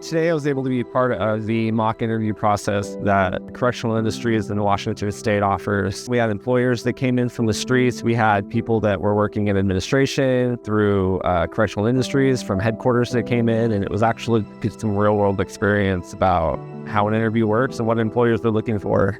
Today I was able to be part of the mock interview process that Correctional Industries in Washington State offers. We had employers that came in from the streets. We had people that were working in administration through Correctional Industries from headquarters that came in, and it was actually some real world experience about how an interview works and what employers are looking for.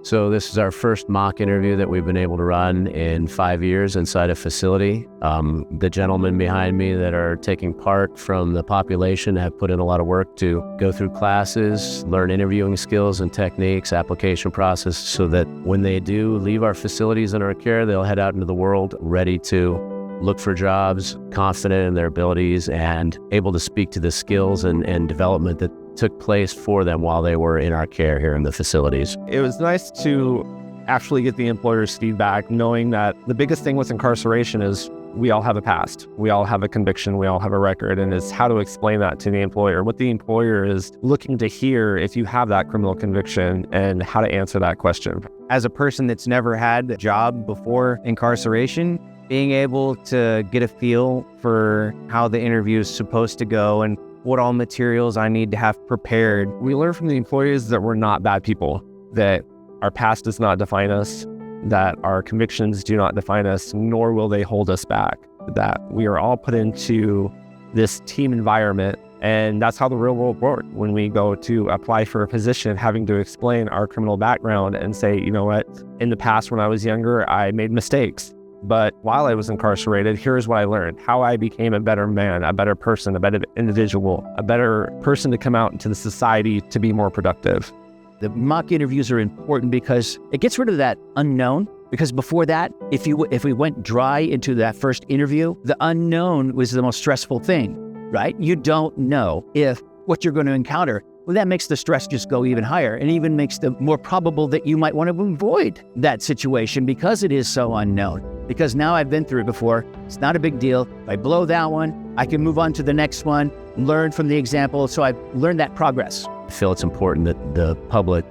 So this is our first mock interview that we've been able to run in 5 years inside a facility. The gentlemen behind me that are taking part from the population have put in a lot of work to go through classes, learn interviewing skills and techniques, application process, so that when they do leave our facilities and our care, they'll head out into the world ready to look for jobs, confident in their abilities, and able to speak to the skills and development that took place for them while they were in our care here in the facilities. It was nice to actually get the employer's feedback, knowing that the biggest thing with incarceration is we all have a past, we all have a conviction, we all have a record, and it's how to explain that to the employer, what the employer is looking to hear if you have that criminal conviction, and how to answer that question. As a person that's never had a job before incarceration, being able to get a feel for how the interview is supposed to go and what all materials I need to have prepared. We learned from the employees that we're not bad people, that our past does not define us, that our convictions do not define us, nor will they hold us back, that we are all put into this team environment. And that's how the real world works. When we go to apply for a position, having to explain our criminal background and say, you know what, in the past when I was younger, I made mistakes. But while I was incarcerated, here's what I learned, how I became a better man, a better person, a better individual, a better person to come out into the society to be more productive. The mock interviews are important because it gets rid of that unknown. Because before that, if we went dry into that first interview, the unknown was the most stressful thing, right? You don't know if what you're going to encounter. Well, that makes the stress just go even higher, and even makes the more probable that you might want to avoid that situation because it is so unknown. Because now I've been through it before, it's not a big deal. If I blow that one, I can move on to the next one, learn from the example. So I've learned that progress. I feel it's important that the public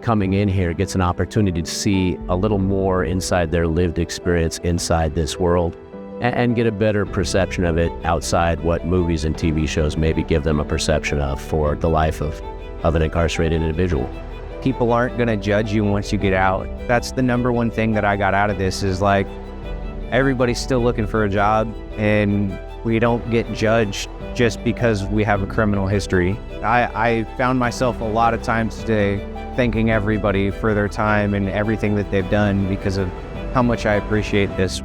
coming in here gets an opportunity to see a little more inside their lived experience inside this world, and get a better perception of it outside what movies and TV shows maybe give them a perception of for the life of an incarcerated individual. People aren't going to judge you once you get out. That's the number one thing that I got out of this is like, everybody's still looking for a job, and we don't get judged just because we have a criminal history. I found myself a lot of times today thanking everybody for their time and everything that they've done because of how much I appreciate this.